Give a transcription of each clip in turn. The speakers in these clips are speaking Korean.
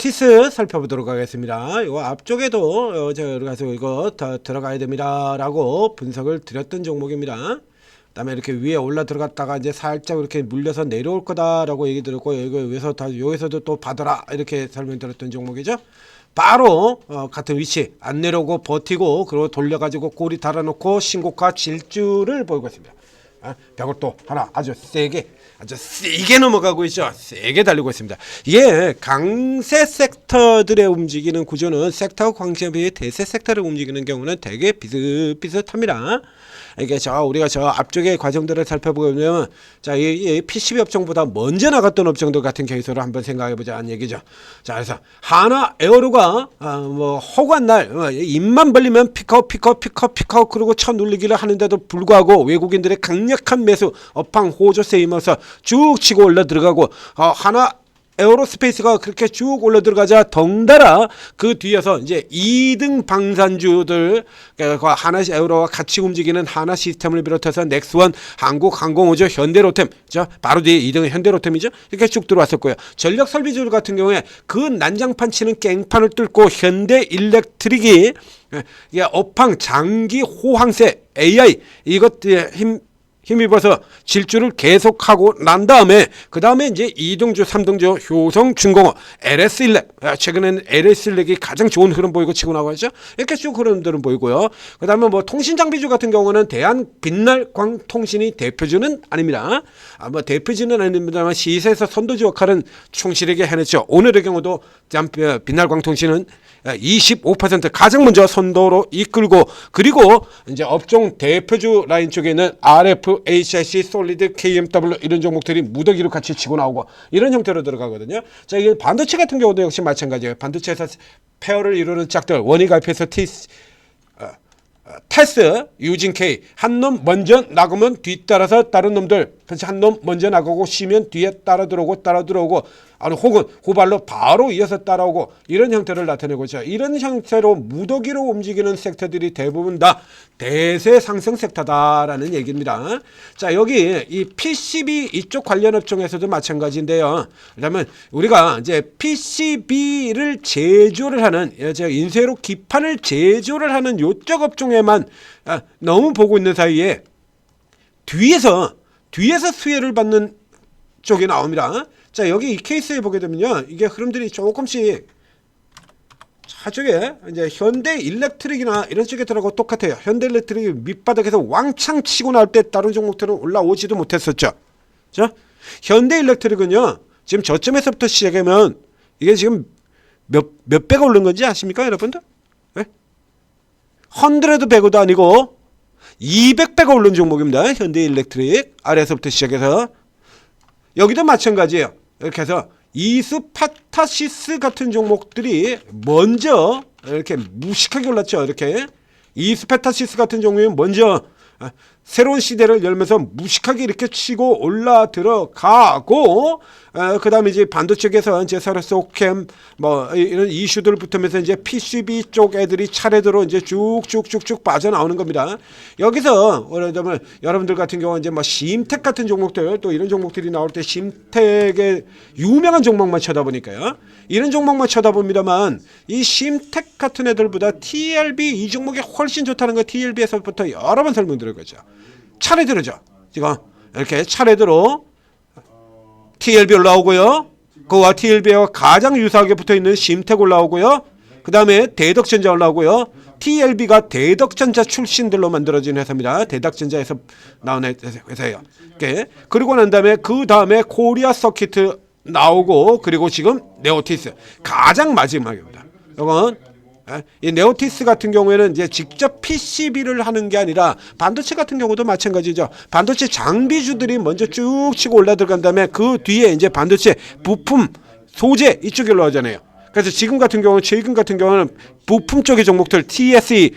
네오티스 살펴보도록 하겠습니다. 이거 앞쪽에도 들어가서 이거 더 들어가야 됩니다라고 분석을 드렸던 종목입니다. 그다음에 이렇게 위에 올라 들어갔다가 이제 살짝 이렇게 물려서 내려올 거다라고 얘기 들었고, 여기서도 또 받아라 이렇게 설명드렸던 종목이죠. 바로 같은 위치 안 내려오고 버티고 그리고 돌려가지고 꼬리 달아놓고 신고가 질주를 보이고 있습니다. 벽을 또 하나 아주 세게 넘어가고 있죠. 세게 달리고 있습니다. 이게 강세 섹터들의 움직이는 구조는 섹터 광시에 대세 섹터를 움직이는 경우는 되게 비슷합니다. 이게 우리가 저 앞쪽의 과정들을 살펴보면 이 PCB 업종보다 먼저 나갔던 업종들 같은 케이스로 한번 생각해 보자는 얘기죠. 자, 그래서 하나 에어로가 허구한 날 입만 벌리면 피커 그리고 쳐 눌리기를 하는데도 불구하고 외국인들의 강력한 매수 업황 호조세 임어서 쭉 치고 올라 들어가고 하나 에어로스페이스가 그렇게 쭉 올라 들어가자 덩달아 그 뒤에서 이제 2등 방산주들 하나 에어로와 같이 움직이는 하나 시스템을 비롯해서 넥스원, 한국항공우주, 현대로템, 바로 뒤에 2등은 현대로템이죠. 이렇게 쭉 들어왔었고요. 전력설비주들 같은 경우에 그 난장판 치는 깽판을 뚫고 현대일렉트릭이 업황 장기 호황세 AI 이것 힘입어서 질주를 계속하고 난 다음에 그 다음에 이제 2등주 3등주 효성중공업 LS일렉 최근에는 LS일렉이 가장 좋은 흐름 보이고 치고 나가죠. 이렇게 쭉 흐름들은 보이고요. 그 다음에 통신장비주 같은 경우는 대한빛날광통신이 대표주는 아닙니다. 대표주는 아닙니다만 시세에서 선도주 역할은 충실하게 해냈죠. 오늘의 경우도 빛날광통신은 25% 가장 먼저 선도로 이끌고, 그리고 이제 업종 대표주 라인 쪽에는 RF, HIC, 솔리드, KMW 이런 종목들이 무더기로 같이 치고 나오고 이런 형태로 들어가거든요. 자, 이게 반도체 같은 경우도 역시 마찬가지예요. 반도체에서 페어를 이루는 짝들 원이 가입해서 테스, 유진-K 한 놈 먼저 나가면 뒤따라서 다른 놈들 한 놈 먼저 나가고 쉬면 뒤에 따라 들어오고 혹은 후발로 바로 이어서 따라오고 이런 형태를 나타내고 있죠. 이런 형태로 무더기로 움직이는 섹터들이 대부분 다 대세 상승 섹터다라는 얘기입니다. 자, 여기 이 PCB 이쪽 관련 업종에서도 마찬가지인데요. 그러면 우리가 이제 PCB를 제조를 하는 인쇄로 기판을 제조를 하는 요쪽 업종에만 너무 보고 있는 사이에 뒤에서 수혜를 받는 쪽이 나옵니다. 자, 여기 이 케이스에 보게 되면요, 이게 흐름들이 조금씩 저쪽에 이제 현대일렉트릭이나 이런 쪽에 들어가고 똑같아요. 현대일렉트릭이 밑바닥에서 왕창 치고 나올 때 다른 종목들은 올라오지도 못했었죠. 자, 현대일렉트릭은요, 지금 저점에서부터 시작하면 이게 지금 몇 배가 오른 건지 아십니까, 여러분들? 네? 100 배고도 아니고 200배가 오른 종목입니다. 현대일렉트릭 아래에서부터 시작해서 여기도 마찬가지예요. 이렇게 해서 이스파타시스 같은 종목들이 먼저 이렇게 무식하게 올랐죠. 이렇게 이스파타시스 같은 종목이 먼저 새로운 시대를 열면서 무식하게 이렇게 치고 올라 들어가고, 그 다음에 이제 반도체에서 이제 서로소캠 이런 이슈들 붙으면서 이제 PCB 쪽 애들이 차례대로 이제 쭉쭉쭉쭉 빠져나오는 겁니다. 여기서 여러분들 같은 경우는 이제 심텍 같은 종목들, 또 이런 종목들이 나올 때 심텍의 유명한 종목만 쳐다보니까요. 이런 종목만 쳐다봅니다만 이 심텍 같은 애들보다 TLB 이 종목이 훨씬 좋다는 거 TLB에서부터 여러 번 설명드린 거죠. 차례대로죠. 지금 이렇게 차례대로 TLB 올라오고요. 그와 TLB와 가장 유사하게 붙어있는 심텍 올라오고요. 그 다음에 대덕전자 올라오고요. TLB가 대덕전자 출신들로 만들어진 회사입니다. 대덕전자에서 나온 회사예요. 이렇게. 그리고 난 다음에 그 다음에 코리아 서키트 나오고, 그리고 지금 네오티스 가장 마지막입니다. 이건 이 네오티스 같은 경우에는 이제 직접 PCB를 하는 게 아니라 반도체 같은 경우도 마찬가지죠. 반도체 장비주들이 먼저 쭉 치고 올라 들어간 다음에 그 뒤에 이제 반도체 부품 소재 이쪽에 올라오잖아요. 그래서 최근 같은 경우는 부품 쪽의 종목들 TSE,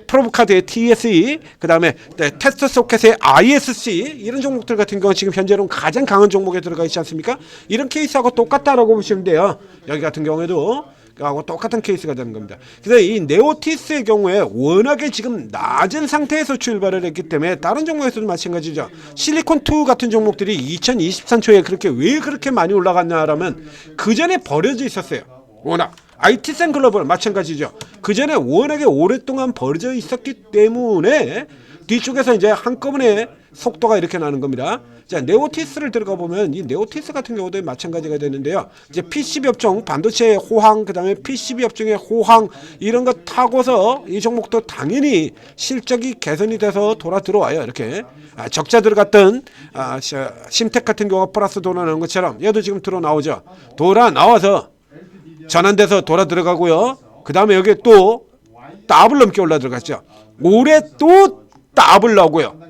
프로브카드의 TSE, 그 다음에 테스트 소켓의 ISC 이런 종목들 같은 경우는 지금 현재로는 가장 강한 종목에 들어가 있지 않습니까? 이런 케이스하고 똑같다라고 보시면 돼요. 여기 같은 경우에도 하고 똑같은 케이스가 되는 겁니다. 그래서 이 네오티스의 경우에 워낙에 지금 낮은 상태에서 출발을 했기 때문에 다른 종목에서도 마찬가지죠. 실리콘2 같은 종목들이 2023초에 왜 그렇게 많이 올라갔냐라면 그 전에 버려져 있었어요. 워낙 IT센 글로벌 마찬가지죠. 그 전에 워낙에 오랫동안 벌어져 있었기 때문에 뒤쪽에서 이제 한꺼번에 속도가 이렇게 나는 겁니다. 자, 네오티스를 들어가 보면 이 네오티스 같은 경우도 마찬가지가 되는데요. 이제 PCB 업종, 반도체의 호황, 그다음에 PCB 업종의 호황 이런 거 타고서 이 종목도 당연히 실적이 개선이 돼서 돌아 들어와요. 이렇게 적자 들어갔던 심텍 같은 경우가 플러스 돌아 나오는 것처럼 얘도 지금 들어 나오죠. 돌아 나와서 전환돼서 돌아 들어가고요. 그다음에 여기 또 더블 넘게 올라 들어갔죠. 올해 또 더블 나오고요.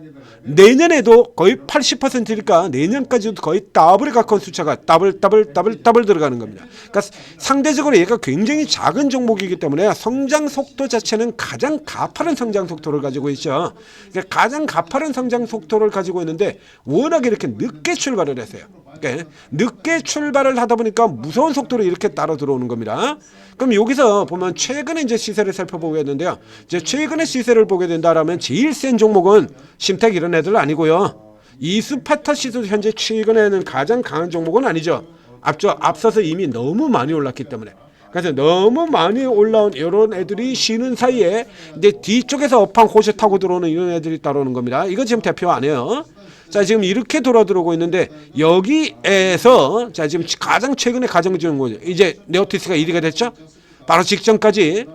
내년에도 거의 80%니까 내년까지도 거의 더블에 가까운 숫자가 더블 들어가는 겁니다. 그러니까 상대적으로 얘가 굉장히 작은 종목이기 때문에 성장 속도 자체는 가장 가파른 성장 속도를 가지고 있죠. 그러니까 가장 가파른 성장 속도를 가지고 있는데 워낙에 이렇게 늦게 출발을 했어요. 그러니까 늦게 출발을 하다 보니까 무서운 속도로 이렇게 따라 들어오는 겁니다. 그럼 여기서 보면 최근에 이제 시세를 살펴보겠는데요. 이제 최근에 시세를 보게 된다라면 제일 센 종목은 심텍 이런 애들 아니고요. 이스파타시도 현재 최근에는 가장 강한 종목은 아니죠. 앞서서 이미 너무 많이 올랐기 때문에. 그래서 너무 많이 올라온 이런 애들이 쉬는 사이에 이제 뒤쪽에서 업황 호재 타고 들어오는 이런 애들이 따라오는 겁니다. 이거 지금 대표 안 해요. 자, 지금 이렇게 돌아 들어오고 있는데 여기에서 자, 지금 가장 최근에 가장 좋은 거죠. 이제 네오티스가 1위가 됐죠. 바로 직전까지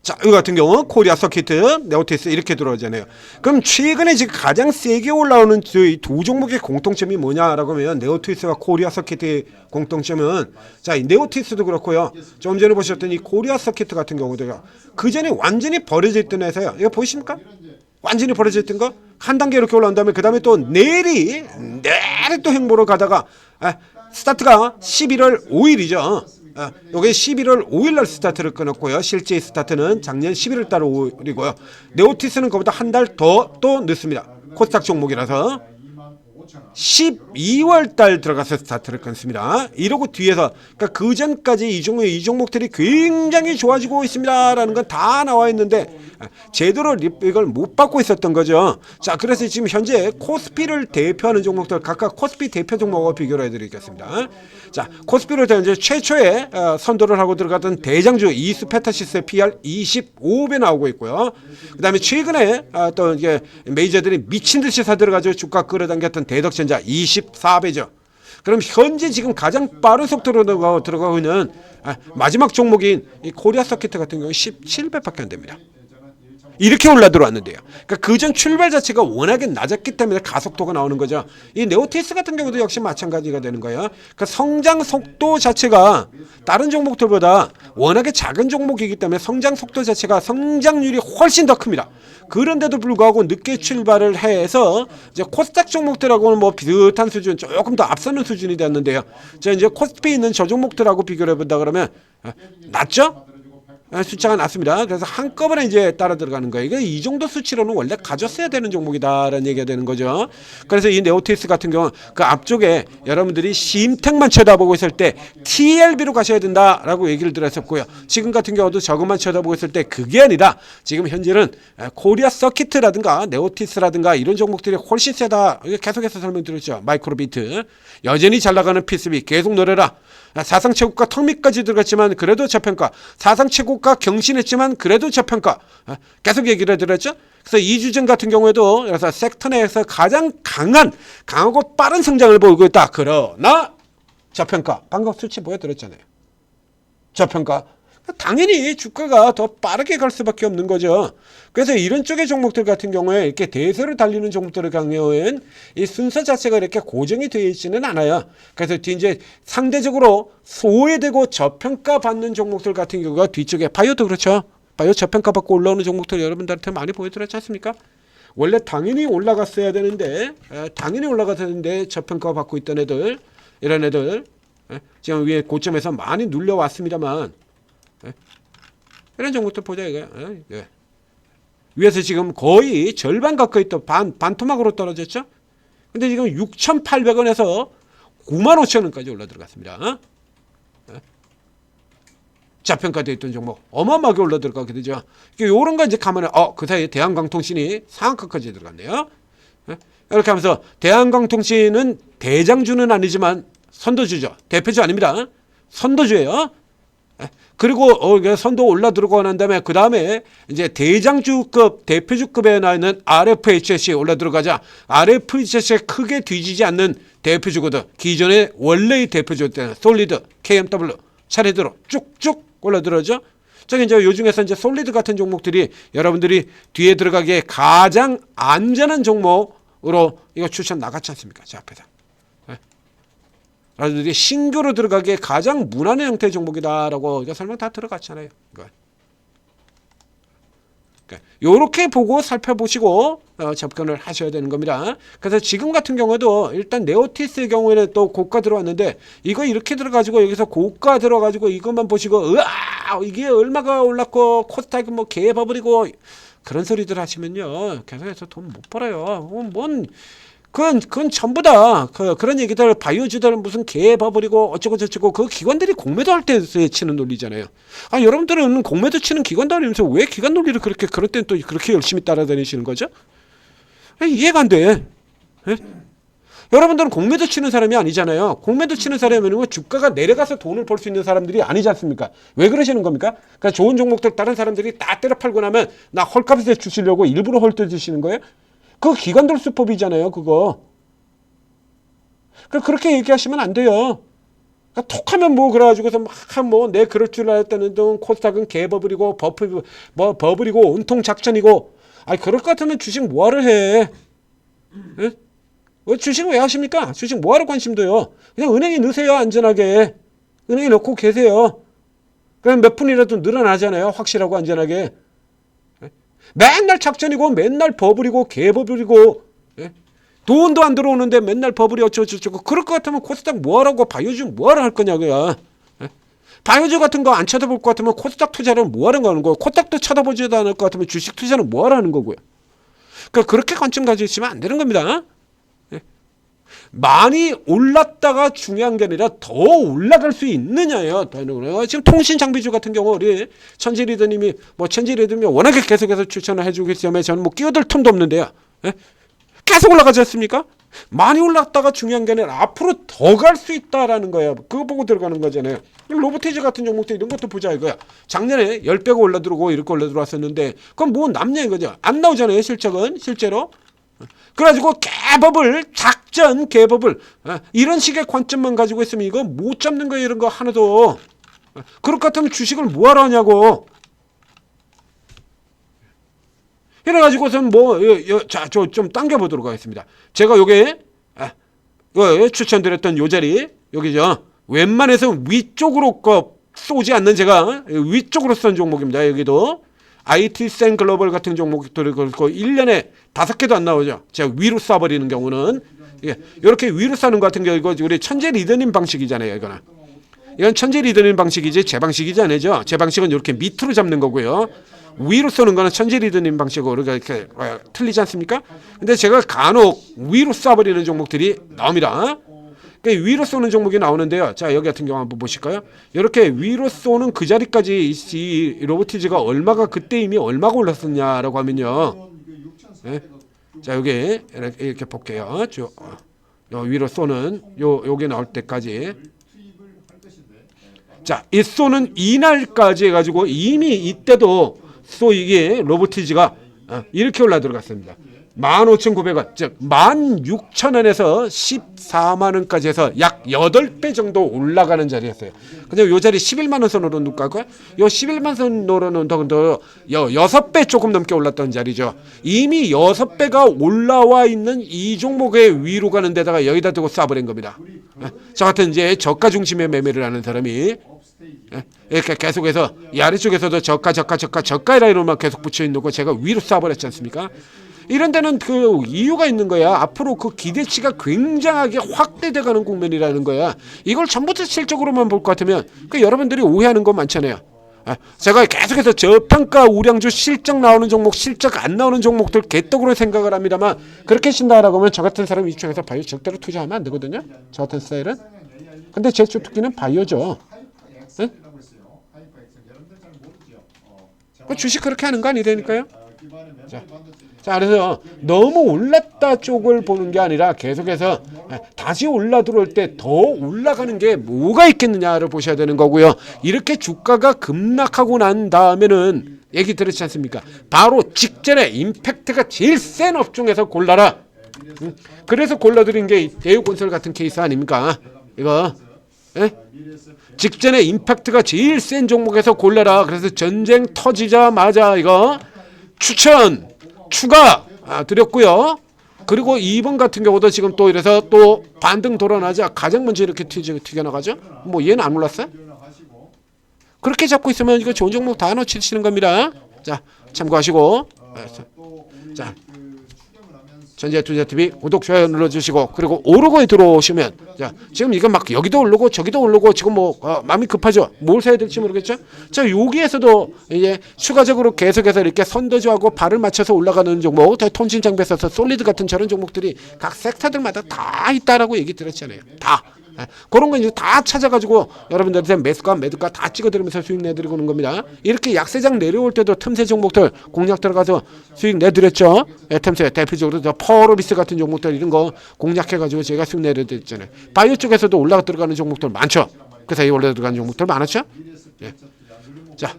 자, 이 같은 경우 코리아 서키트, 네오티스 이렇게 들어오잖아요. 그럼 최근에 지금 가장 세게 올라오는 두 종목의 공통점이 뭐냐라고 하면 네오티스와 코리아 서키트의 공통점은 자, 이 네오티스도 그렇고요. 좀 전에 보셨던 이 코리아 서키트 같은 경우도요. 그 전에 완전히 버려져 있던 회사예요. 이거 보이십니까? 완전히 버려져 있던 거 한 단계 이렇게 올라온 다음에 그 다음에 또 내일이 또 행보로 가다가 스타트가 11월 5일이죠. 요게 11월 5일 날 스타트를 끊었고요. 실제 스타트는 작년 11월 달 5일이고요. 네오티스는 그보다 한 달 더 또 늦습니다. 코스닥 종목이라서 12월 달 들어가서 스타트를 끊습니다. 이러고 뒤에서 그러니까 그 전까지 이 종목들이 굉장히 좋아지고 있습니다라는 건 다 나와 있는데 제대로 이걸 못 받고 있었던 거죠. 자, 그래서 지금 현재 코스피를 대표하는 종목들 각각 코스피 대표 종목과 비교를 해드리겠습니다. 자, 코스피를 이제 최초에 선도를 하고 들어갔던 대장주 이스페타시스의 PR 25배 나오고 있고요. 그다음에 최근에 또 이게 메이저들이 미친 듯이 사들어가지고 주가 끌어당겼던 대덕전자 24배죠. 그럼 현재 지금 가장 빠른 속도로 들어가고 있는 마지막 종목인 이 코리아 서키트 같은 경우는 17배밖에 안 됩니다. 이렇게 올라 들어왔는데요. 그러니까 그전 출발 자체가 워낙에 낮았기 때문에 가속도가 나오는 거죠. 이 네오티스 같은 경우도 역시 마찬가지가 되는 거예요. 그러니까 성장 속도 자체가 다른 종목들보다 워낙에 작은 종목이기 때문에 성장 속도 자체가 성장률이 훨씬 더 큽니다. 그런데도 불구하고 늦게 출발을 해서 이제 코스닥 종목들하고는 뭐 비슷한 수준, 조금 더 앞서는 수준이 됐는데요. 자, 이제 코스피에 있는 저 종목들하고 비교를 해본다 그러면 낮죠? 숫자가 낮습니다. 그래서 한꺼번에 이제 따라 들어가는 거예요. 이게 이 정도 수치로는 원래 가졌어야 되는 종목이다라는 얘기가 되는 거죠. 그래서 이 네오티스 같은 경우 그 앞쪽에 여러분들이 심텍만 쳐다보고 있을 때 TLB로 가셔야 된다라고 얘기를 들었었고요. 지금 같은 경우도 저것만 쳐다보고 있을 때 그게 아니라 지금 현재는 코리아 서키트라든가 네오티스라든가 이런 종목들이 훨씬 세다. 계속해서 설명드렸죠. 마이크로비트 여전히 잘 나가는 PCB 계속 노려라. 사상 최고가 턱밑까지 들어갔지만 그래도 저평가, 사상 최고가 경신했지만 그래도 저평가, 계속 얘기를 해드렸죠. 그래서 2주 전 같은 경우에도 그래서 섹터 내에서 가장 강하고 빠른 성장을 보이고 있다. 그러나 저평가, 방금 수치 보여드렸잖아요. 저평가. 당연히 주가가 더 빠르게 갈 수밖에 없는 거죠. 그래서 이런 쪽의 종목들 같은 경우에 이렇게 대세로 달리는 종목들의 경우에는 이 순서 자체가 이렇게 고정이 되어 있지는 않아요. 그래서 이제 상대적으로 소외되고 저평가 받는 종목들 같은 경우가 뒤쪽에 바이오도 그렇죠. 바이오 저평가 받고 올라오는 종목들 여러분들한테 많이 보여드렸지 않습니까? 원래 당연히 올라갔어야 되는데 저평가 받고 있던 애들, 이런 애들 지금 위에 고점에서 많이 눌려왔습니다만 이런 종목들 보자 이거야. 위에서 지금 거의 절반 가까이 또 반토막으로 떨어졌죠. 근데 지금 6,800원에서 95,000원까지 올라 들어갔습니다. 자평가되어 있던 종목 어마어마하게 올라 들어가게 되죠. 이런 거 이제 가면 그 사이에 대한강통신이 상한가까지 들어갔네요. 예? 이렇게 하면서 대한광통신은 대장주는 아니지만 선도주죠. 대표주 아닙니다. 선도주예요. 예? 그리고 선도 올라 들어가고 난 다음에 그 다음에 이제 대장주급 대표주급에 나 있는 RFHS이 올라 들어가자 RFHS에 크게 뒤지지 않는 대표주거든. 기존의 원래의 대표주 때는 솔리드, KMW 차례대로 쭉쭉 올라 들어죠. 저기 이제 요 중에서 이제 솔리드 같은 종목들이 여러분들이 뒤에 들어가기에 가장 안전한 종목으로 이거 추천 나갔지 않습니까? 제 앞에다. 여러분들이 신규로 들어가기에 가장 무난한 형태의 종목이다라고 이거 설명 다 들어갔잖아요. 이거. 요렇게 보고 살펴보시고 접근을 하셔야 되는 겁니다. 그래서 지금 같은 경우도 일단 네오티스의 경우에는 또 고가 들어왔는데 이거 이렇게 들어가지고 여기서 고가 들어가지고 이것만 보시고 으아 이게 얼마가 올랐고 코스닥이 뭐 개버버리고 그런 소리들 하시면요 계속해서 돈 못 벌어요. 그건 전부 다 그런 얘기들 바이오주들은 무슨 개버버리고 어쩌고 저쩌고 그 기관들이 공매도 할 때 치는 논리잖아요. 아 여러분들은 공매도 치는 기관도 아니면서 왜 기관 논리를 그렇게 그럴 땐 또 그렇게 열심히 따라다니시는 거죠? 이해가 안 돼. 예? 여러분들은 공매도 치는 사람이 아니잖아요. 공매도 치는 사람이면 주가가 내려가서 돈을 벌 수 있는 사람들이 아니지 않습니까? 왜 그러시는 겁니까? 그러니까 좋은 종목들 다른 사람들이 다 때려 팔고 나면 나 헐값에 주시려고 일부러 헐 주시는 거예요? 그거 기관들 수법이잖아요, 그거. 그렇게 얘기하시면 안 돼요. 그러니까 톡하면 뭐 그래가지고서 막 뭐 내 그럴 줄 알았다는 둥 코스닥은 개버블이고 버블이고 온통 작전이고. 아니 그럴 것 같으면 주식 뭐하러 해? 예? 주식 왜 하십니까? 주식 뭐하러 관심도요? 그냥 은행에 넣으세요, 안전하게. 은행에 넣고 계세요. 그럼 몇 푼이라도 늘어나잖아요, 확실하고 안전하게. 맨날 작전이고 맨날 버블이고 개버블이고 예? 돈도 안 들어오는데 맨날 버블이 어쩌고저쩌고 그럴 것 같으면 코스닥 뭐하라고 바이오주 뭐하러 할 거냐고요. 예? 바이오주 같은 거 안 쳐다볼 것 같으면 코스닥 투자를 뭐하러 하는 거고 코스닥도 쳐다보지도 않을 것 같으면 주식 투자는 뭐하러 하는 거고요. 그러니까 그렇게 관점 가지시면 안 되는 겁니다. 예? 많이 올랐다가 중요한 게 아니라 더 올라갈 수 있느냐예요. 지금 통신 장비주 같은 경우 우리 천지리더님이 천지리더님이 워낙에 계속해서 추천을 해주고 계시기 때문에 저는 뭐 끼어들 틈도 없는데요. 예? 계속 올라가지 않습니까? 많이 올랐다가 중요한 게 아니라 앞으로 더 갈 수 있다라는 거예요. 그거 보고 들어가는 거잖아요. 로보티즈 같은 종목도 이런 것도 보자 이거야. 작년에 10배가 올라들어오고 이렇게 올라들어왔었는데 그건 뭐 남냐 이거죠. 안 나오잖아요. 실적은 실제로. 그래가지고 개버블 작전 개버블 이런 식의 관점만 가지고 있으면 이거 못 잡는 거예요. 이런 거 하나도. 그럴 것 같으면 주식을 뭐하러 하냐고. 이래가지고선 저 좀 당겨보도록 하겠습니다. 제가 요게 추천드렸던 요 자리 여기죠. 웬만해서 위쪽으로 쏘지 않는 제가 위쪽으로 쏜 종목입니다. 여기도 IT센 글로벌 같은 종목들을 걸고 1년에 5개도 안 나오죠. 제가 위로 쏴버리는 경우는 이렇게 위로 쏴는 것 같은 경우 이거 우리 천재 리더님 방식이잖아요. 이건 천재 리더님 방식이지 제 방식이지 아니죠. 제 방식은 이렇게 밑으로 잡는 거고요. 위로 쏘는 거는 천재 리더님 방식으로 이렇게 틀리지 않습니까? 근데 제가 간혹 위로 쏴버리는 종목들이 나옵니다. 그러니까 위로 쏘는 종목이 나오는데요. 자 여기 같은 경우 한번 보실까요? 이렇게 위로 쏘는 그 자리까지 이 로보티즈가 얼마가 그때 이미 얼마가 올랐었냐라고 하면요. 네? 자 여기 이렇게 볼게요. 요 위로 쏘는 요게 나올 때까지. 자 이 쏘는 이날까지 해가지고 이미 이때도 이게 로보티즈가 이렇게 올라 들어갔습니다. 15,900원, 즉 16,000원에서 14만원까지 해서 약 8배 정도 올라가는 자리였어요. 근데 요 자리 11만 원 선으로 놓을까요? 요 11만 선으로는 더 6배 조금 넘게 올랐던 자리죠. 이미 6배가 올라와 있는 이 종목의 위로 가는 데다가 여기다 두고 쏴버린 겁니다. 저 같은 이제 저가 중심의 매매를 하는 사람이 이렇게 계속해서 이 아래쪽에서도 저가이라 이러면 계속 붙여 있는 거 제가 위로 쏴버렸지 않습니까? 이런 데는 그 이유가 있는 거야. 앞으로 그 기대치가 굉장하게 확대돼가는 국면이라는 거야. 이걸 전부 다 실적으로만 볼 것 같으면 여러분들이 오해하는 거 많잖아요. 제가 계속해서 저평가 우량주 실적 나오는 종목, 실적 안 나오는 종목들 개떡으로 생각을 합니다만 그렇게 신다라고 하면 저 같은 사람 입장에서 바이오 절대로 투자하면 안 되거든요. 저 같은 스타일은. 근데 제 주특기는 바이오죠. 네? 그 주식 그렇게 하는 거 아니라니까요. 자, 그래서 너무 올랐다 쪽을 보는 게 아니라 계속해서 다시 올라 들어올 때 더 올라가는 게 뭐가 있겠느냐를 보셔야 되는 거고요. 이렇게 주가가 급락하고 난 다음에는 얘기 들었지 않습니까? 바로 직전에 임팩트가 제일 센 업종에서 골라라. 그래서 골라드린 게 대우건설 같은 케이스 아닙니까? 이거 예? 직전에 임팩트가 제일 센 종목에서 골라라. 그래서 전쟁 터지자마자 이거 추천 추가 드렸고요. 그리고 2번 같은 경우도 지금 또 이래서 또 반등 돌아나자 가장 먼저 이렇게 튀겨나가죠. 뭐 얘는 안 올랐어요? 그렇게 잡고 있으면 이거 좋은 종목 다 놓치시는 겁니다. 자, 참고하시고. 자, 전재투자TV 구독, 좋아요 눌러주시고, 그리고 오르고에 들어오시면, 자, 지금 이거 막 여기도 오르고 저기도 오르고 지금 뭐 마음이 급하죠. 뭘 사야 될지 모르겠죠. 자, 여기에서도 이제 추가적으로 계속해서 이렇게 선도주하고 발을 맞춰서 올라가는 종목, 통신 장비에 있어서 솔리드 같은 저런 종목들이 각 섹터들마다 다 있다라고 얘기 들었잖아요. 다. 그런 거 이제 다 찾아가지고 여러분들한테 매수가 매도가 다 찍어드리면서 수익 내드리고 있는 겁니다. 이렇게 약세장 내려올 때도 틈새 종목들 공략 들어가서 수익 내드렸죠. 틈새 대표적으로 저 퍼로비스 같은 종목들 이런 거 공략해가지고 제가 수익 내드렸잖아요. 바이오 쪽에서도 올라가 들어가는 종목들 많죠. 그 사이에 올라 들어가는 종목들 많았죠. 예. 자,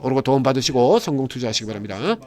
오르고 도움 받으시고 성공 투자하시기 바랍니다.